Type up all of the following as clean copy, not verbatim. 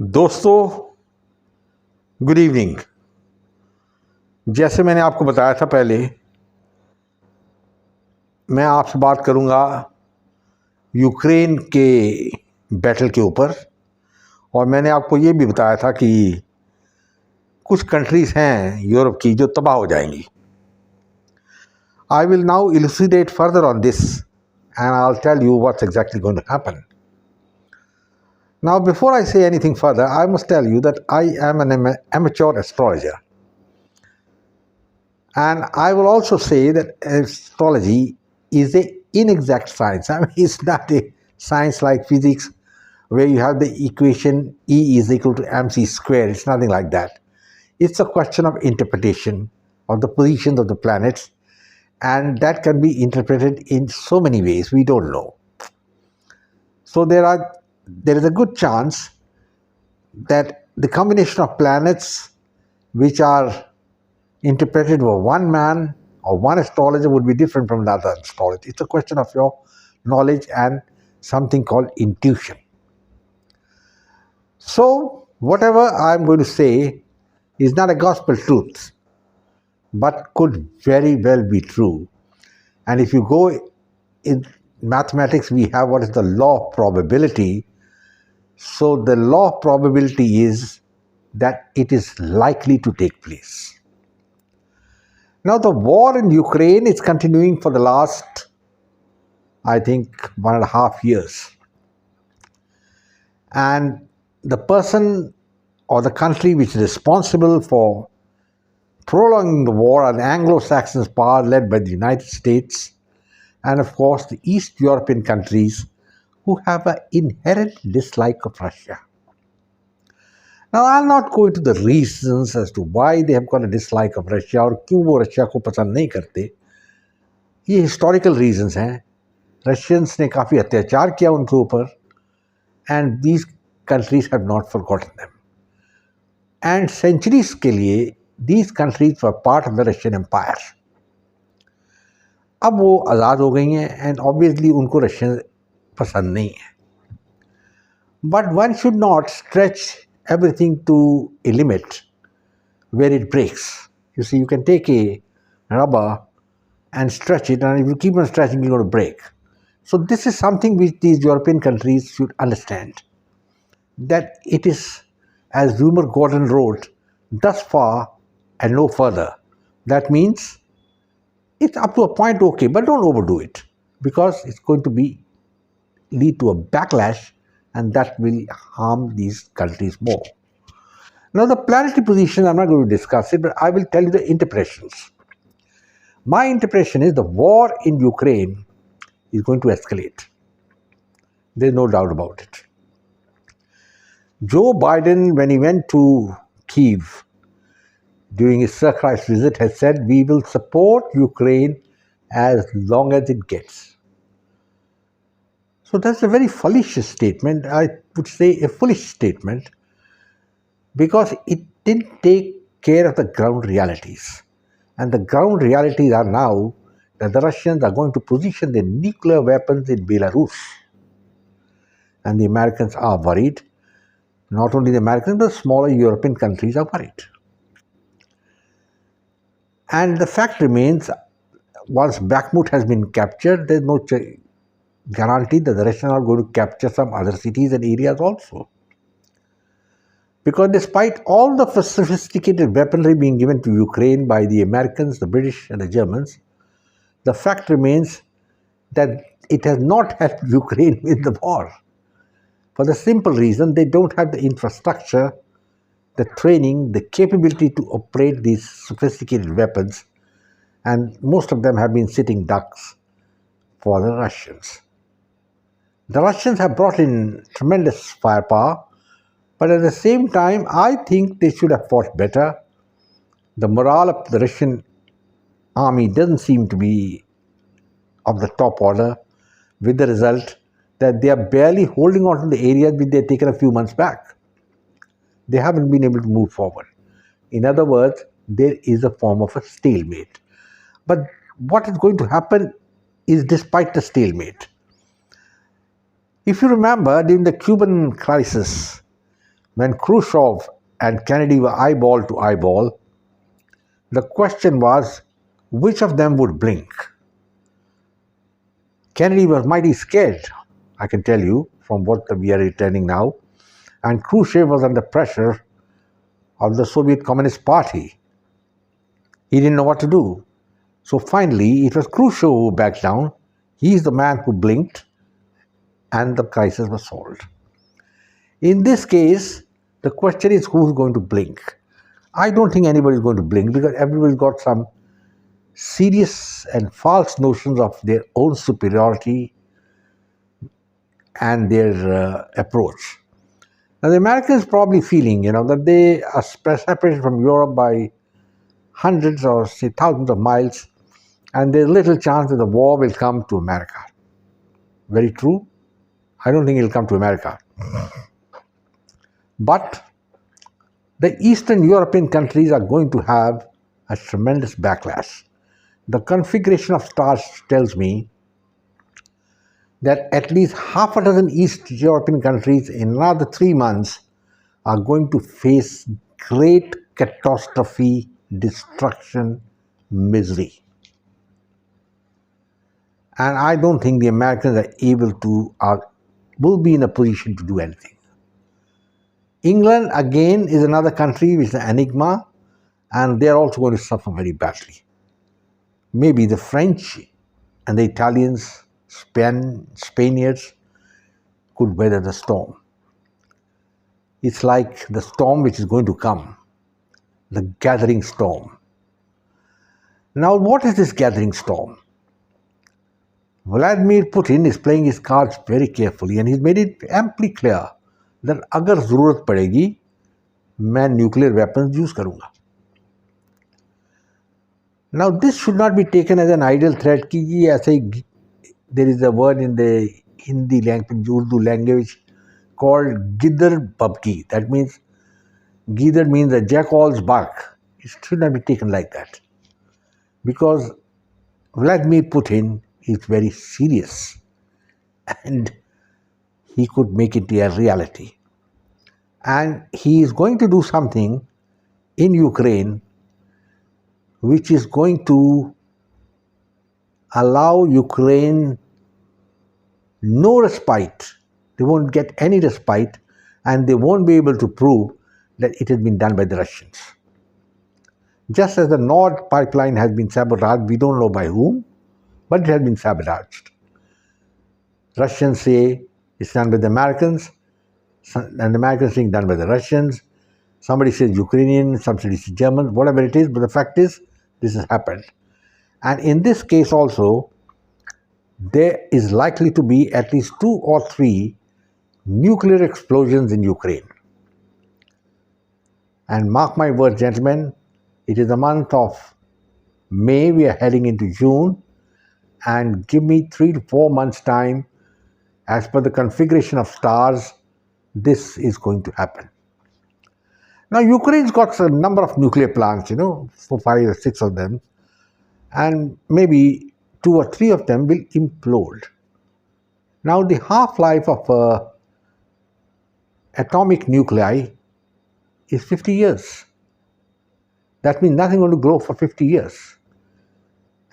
दोस्तों, good evening. जैसे मैंने आपको बताया था पहले, मैं आपसे बात करूंगा यूक्रेन के बैटल के ऊपर। और मैंने आपको ये भी बताया था कि कुछ कंट्रीज़ हैं यूरोप की जो तबाह हो जाएंगी। I will now elucidate further on this and I'll tell you what's exactly going to happen. Now, before I say anything further, I must tell you that I am an amateur astrologer. And I will also say that astrology is an inexact science. I mean, it's not a science like physics where you have the equation E is equal to mc squared. It's nothing like that. It's a question of interpretation of the positions of the planets, and that can be interpreted in so many ways we don't know. So there is a good chance that the combination of planets which are interpreted by one man or one astrologer would be different from another astrologer. It's a question of your knowledge and something called intuition. So whatever I'm going to say is not a gospel truth, but could very well be true. And if you go in mathematics, we have what is the law of probability. So the law of probability is that it is likely to take place. Now the war in Ukraine is continuing for the last, I think, 1.5 years. And the person or the country which is responsible for prolonging the war are the Anglo-Saxon power led by the United States and of course the East European countries who have an inherent dislike of Russia. Now I'll not go into the reasons as to why they have got a dislike of Russia और क्यों वो Russia को पसंद नहीं करते. ये historical reasons हैं. Russians ने काफ़ी अत्याचार किया उनके ऊपर and these countries have not forgotten them. And centuries के लिए these countries were part of the Russian Empire. अब वो आज़ाद हो गई हैं and obviously उनको रशियन पसंद नहीं है. But one should not stretch everything to a limit where it breaks. You see, you can take a rubber and stretch it, and if you keep on stretching, it's going to break. So this is something which these European countries should understand, that it is, as Wilmer Gordon wrote, thus far and no further. That means it's up to a point okay, but don't overdo it, because it's going to lead to a backlash, and that will harm these countries more. Now the planetary position, I'm not going to discuss it, but I will tell you the interpretations. My interpretation is the war in Ukraine is going to escalate. There's no doubt about it. Joe Biden, when he went to Kyiv during his surprise visit, has said, we will support Ukraine as long as it gets. So that's a very fallacious statement. I would say a foolish statement, because it didn't take care of the ground realities. And the ground realities are now that the Russians are going to position their nuclear weapons in Belarus. And the Americans are worried. Not only the Americans, but smaller European countries are worried. And the fact remains, once Bakhmut has been captured, there's no guarantee that the Russians are going to capture some other cities and areas also. Because despite all the sophisticated weaponry being given to Ukraine by the Americans, the British and the Germans, the fact remains that it has not helped Ukraine win the war. For the simple reason they don't have the infrastructure, the training, the capability to operate these sophisticated weapons, and most of them have been sitting ducks for the Russians. The Russians have brought in tremendous firepower, but at the same time, I think they should have fought better. The morale of the Russian army doesn't seem to be of the top order, with the result that they are barely holding on to the areas which they had taken a few months back. They haven't been able to move forward. In other words, there is a form of a stalemate. But what is going to happen is despite the stalemate. If you remember, during the Cuban crisis, when Khrushchev and Kennedy were eyeball to eyeball, the question was which of them would blink. Kennedy was mighty scared, I can tell you, from what we are returning now, and Khrushchev was under pressure of the Soviet Communist Party. He didn't know what to do. So finally, it was Khrushchev who backed down. He is the man who blinked, and the crisis was solved. In this case, the question is who's going to blink. I don't think anybody is going to blink because everybody's got some serious and false notions of their own superiority and their approach. Now, the Americans probably feeling, that they are separated from Europe by hundreds or say thousands of miles, and there's little chance that the war will come to America. Very true. I don't think it'll come to America. But the Eastern European countries are going to have a tremendous backlash. The configuration of stars tells me that at least half a dozen East European countries in another 3 months are going to face great catastrophe, destruction, misery. And I don't think the Americans will be in a position to do anything. England, again, is another country which is an enigma, and they're also going to suffer very badly. Maybe the French and the Italians, Spaniards could weather the storm. It's like the storm which is going to come, the gathering storm. Now, what is this gathering storm? Vladimir Putin is playing his cards very carefully, and he's made it amply clear that अगर ज़रूरत पड़ेगी मैं nuclear weapons use करूँगा. Now this should not be taken as an idle threat कि ये ऐसे ही, there is a word in the Hindi language, Urdu language called gidar babki. That means gidar means a jackal's bark. It should not be taken like that, because Vladimir Putin is very serious and he could make it a reality. And he is going to do something in Ukraine which is going to allow Ukraine no respite. They won't get any respite, and they won't be able to prove that it has been done by the Russians. Just as the Nord pipeline has been sabotaged, we don't know by whom, but it has been sabotaged. Russians say it's done by the Americans, and the Americans think done by the Russians. Somebody says Ukrainian, somebody says German, whatever it is, but the fact is, this has happened. And in this case also, there is likely to be at least 2 or 3 nuclear explosions in Ukraine. And mark my words, gentlemen, it is the month of May, we are heading into June, and give me 3 to 4 months' time, as per the configuration of stars, this is going to happen. Now, Ukraine's got a number of nuclear plants, 4, 5 or 6 of them, and maybe 2 or 3 of them will implode. Now, the half-life of atomic nuclei is 50 years. That means nothing going to grow for 50 years.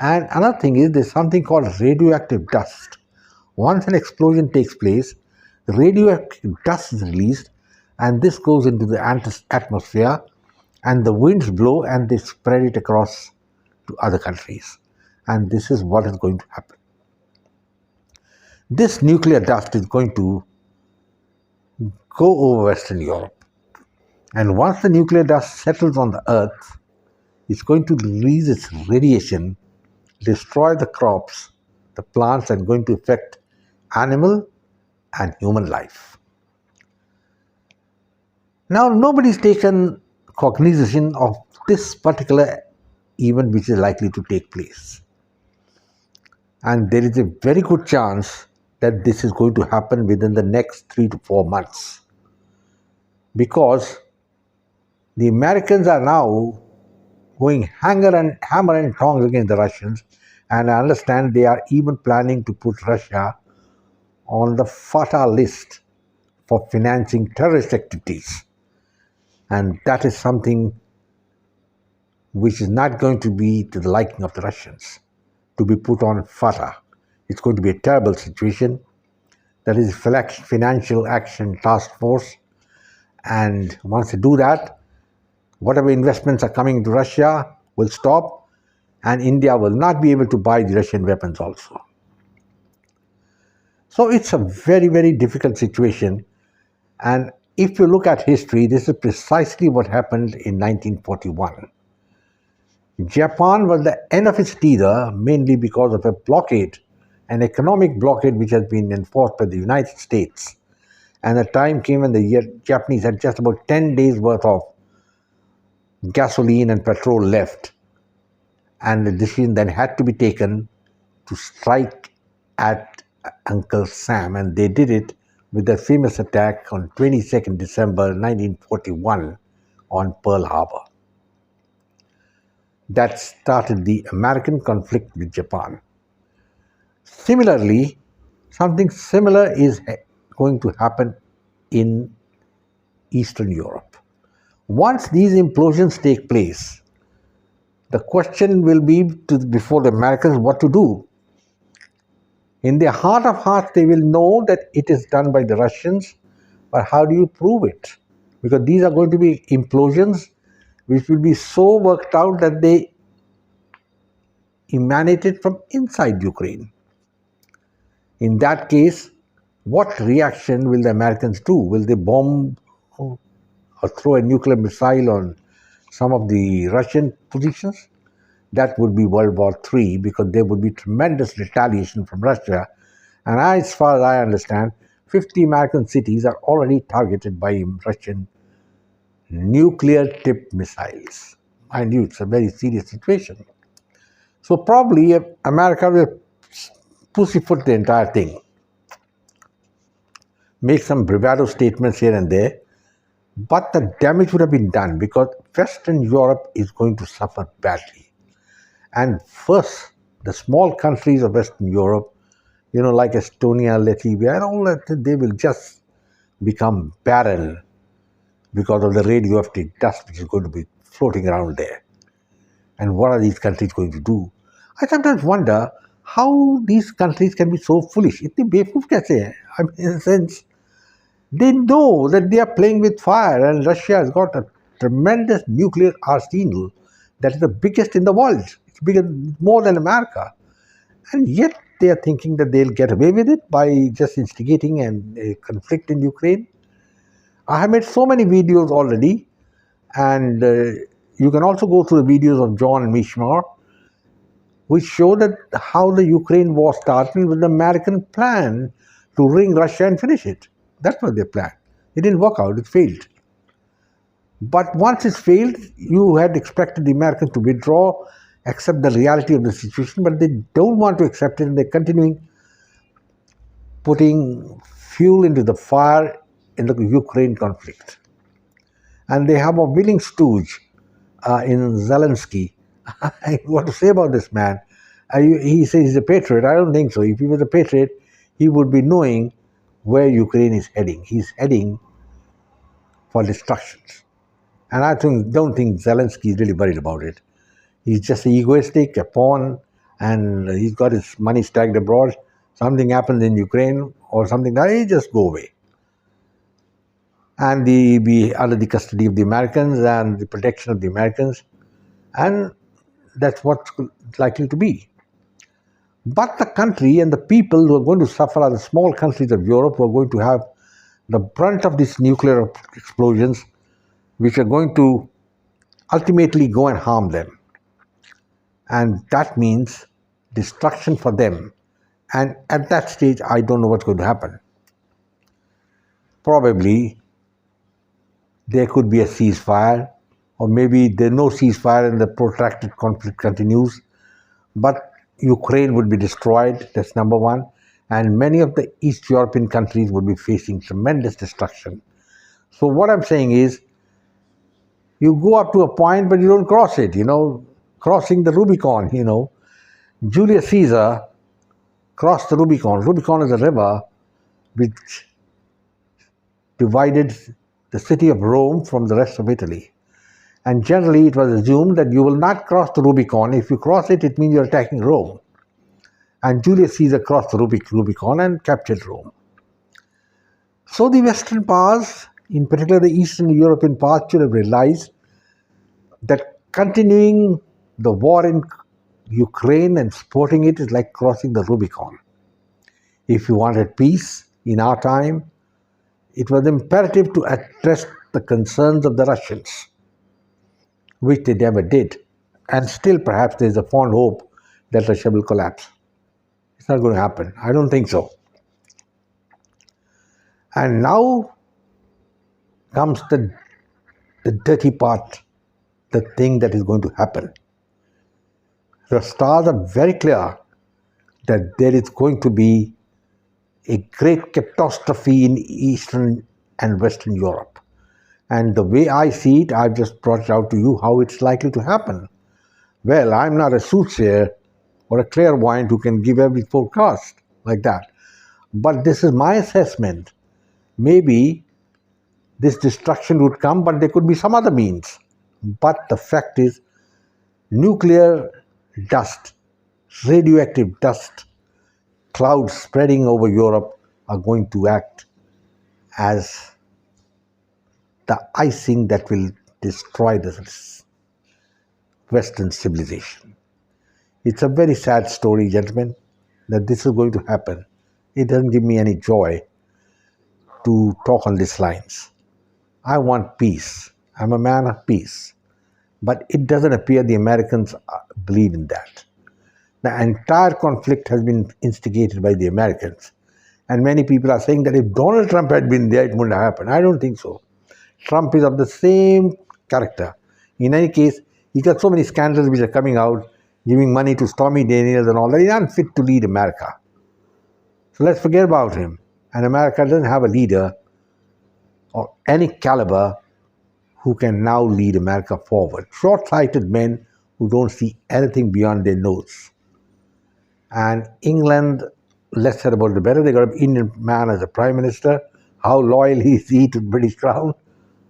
And another thing is, there's something called radioactive dust. Once an explosion takes place, radioactive dust is released, and this goes into the atmosphere, and the winds blow and they spread it across to other countries. And this is what is going to happen. This nuclear dust is going to go over Western Europe. And once the nuclear dust settles on the earth, it's going to release its radiation, destroy the crops, the plants, and going to affect animal and human life. Now, nobody's taken cognizance of this particular event which is likely to take place. And there is a very good chance that this is going to happen within the next 3 to 4 months. Because the Americans are now going hammer and tongs against the Russians, And I understand they are even planning to put Russia on the FATA list for financing terrorist activities. And that is something which is not going to be to the liking of the Russians, to be put on FATA. It's going to be a terrible situation. That is Financial Action Task Force. And once they do that, whatever investments are coming into Russia will stop, and India will not be able to buy the Russian weapons also. So it's a very, very difficult situation. And if you look at history, this is precisely what happened in 1941. Japan was the end of its tether mainly because of a blockade, an economic blockade which has been enforced by the United States. And the time came when the Japanese had just about 10 days worth of gasoline and petrol left. And the decision then had to be taken to strike at Uncle Sam. And they did it with the famous attack on 22nd December 1941 on Pearl Harbor. That started the American conflict with Japan. Similarly, something similar is going to happen in Eastern Europe. Once these implosions take place, the question will be before the Americans what to do. In their heart of hearts, they will know that it is done by the Russians, but how do you prove it? Because these are going to be implosions which will be so worked out that they emanated from inside Ukraine. In that case, what reaction will the Americans do? Will they bomb or throw a nuclear missile on some of the Russian positions? That would be World War III, because there would be tremendous retaliation from Russia. And as far as I understand, 50 American cities are already targeted by Russian nuclear-tipped missiles. I knew it's a very serious situation. So probably America will pussyfoot the entire thing, make some bravado statements here and there, but the damage would have been done because Western Europe is going to suffer badly. And first, the small countries of Western Europe, like Estonia, Latvia, and all that, they will just become barren because of the radioactive dust which is going to be floating around there. And what are these countries going to do? I sometimes wonder how these countries can be so foolish. Itne बेवकूफ कैसे हैं? I mean, in a sense, they know that they are playing with fire, and Russia has got a tremendous nuclear arsenal that is the biggest in the world. It's bigger, more than America. And yet they are thinking that they'll get away with it by just instigating a conflict in Ukraine. I have made so many videos already, and you can also go through the videos of John Mishmar, which show that how the Ukraine war started with the American plan to ring Russia and finish it. That was their plan. It didn't work out, it failed. But once it failed, you had expected the Americans to withdraw, accept the reality of the situation, but they don't want to accept it, and they're continuing putting fuel into the fire in the Ukraine conflict. And they have a willing stooge in Zelensky. What to say about this man? He says he's a patriot. I don't think so. If he was a patriot, he would be knowing where Ukraine is heading. He's heading for destruction. And I don't think Zelensky is really worried about it. He's just egoistic, a pawn, and he's got his money stacked abroad. Something happens in Ukraine or something like that, he just go away. And be under the custody of the Americans and the protection of the Americans. And that's what's likely to be. But the country and the people who are going to suffer are the small countries of Europe who are going to have the brunt of these nuclear explosions, which are going to ultimately go and harm them. And that means destruction for them. And at that stage, I don't know what's going to happen. Probably there could be a ceasefire, or maybe there's no ceasefire and the protracted conflict continues. But Ukraine would be destroyed, that's number one. And many of the East European countries would be facing tremendous destruction. So what I'm saying is, you go up to a point, but you don't cross it, crossing the Rubicon, Julius Caesar crossed the Rubicon. Rubicon is a river which divided the city of Rome from the rest of Italy. And generally, it was assumed that you will not cross the Rubicon. If you cross it, it means you're attacking Rome. And Julius Caesar crossed the Rubicon and captured Rome. So the Western powers, in particular the Eastern European powers, should have realized that continuing the war in Ukraine and supporting it is like crossing the Rubicon. If you wanted peace in our time, it was imperative to address the concerns of the Russians, which they never did. And still, perhaps there is a fond hope that Russia will collapse. It's not going to happen. I don't think so. And now comes the dirty part, the thing that is going to happen. The stars are very clear that there is going to be a great catastrophe in Eastern and Western Europe. And the way I see it, I've just brought it out to you how it's likely to happen. Well, I'm not a soothsayer or a clairvoyant who can give every forecast like that. But this is my assessment. Maybe this destruction would come, but there could be some other means. But the fact is, nuclear dust, radioactive dust, clouds spreading over Europe are going to act as the icing that will destroy this Western civilization. It's a very sad story, gentlemen, that this is going to happen. It doesn't give me any joy to talk on these lines. I want peace. I'm a man of peace. But it doesn't appear the Americans believe in that. The entire conflict has been instigated by the Americans. And many people are saying that if Donald Trump had been there, it wouldn't have happened. I don't think so. Trump is of the same character. In any case, he got so many scandals which are coming out, giving money to Stormy Daniels and all that. He's unfit to lead America. So let's forget about him. And America doesn't have a leader of any caliber who can now lead America forward. Short-sighted men who don't see anything beyond their nose. And England, less said about the better. They got an Indian man as a prime minister. How loyal is he to the British crown?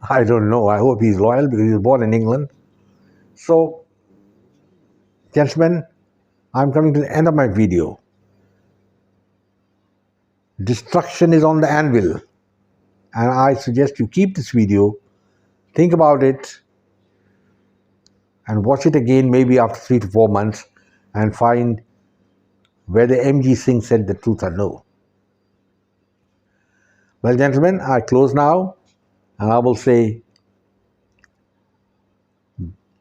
I don't know. I hope he's loyal because he was born in England. So, gentlemen, I'm coming to the end of my video. Destruction is on the anvil. And I suggest you keep this video, think about it, and watch it again maybe after 3 to 4 months and find whether M.G. Singh said the truth or no. Well, gentlemen, I close now, and I will say,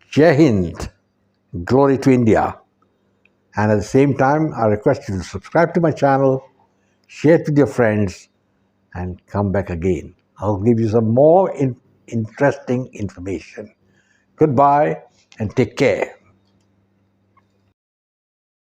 Jai Hind, glory to India. And at the same time, I request you to subscribe to my channel, share it with your friends, and come back again. I'll give you some more interesting information. Goodbye and take care.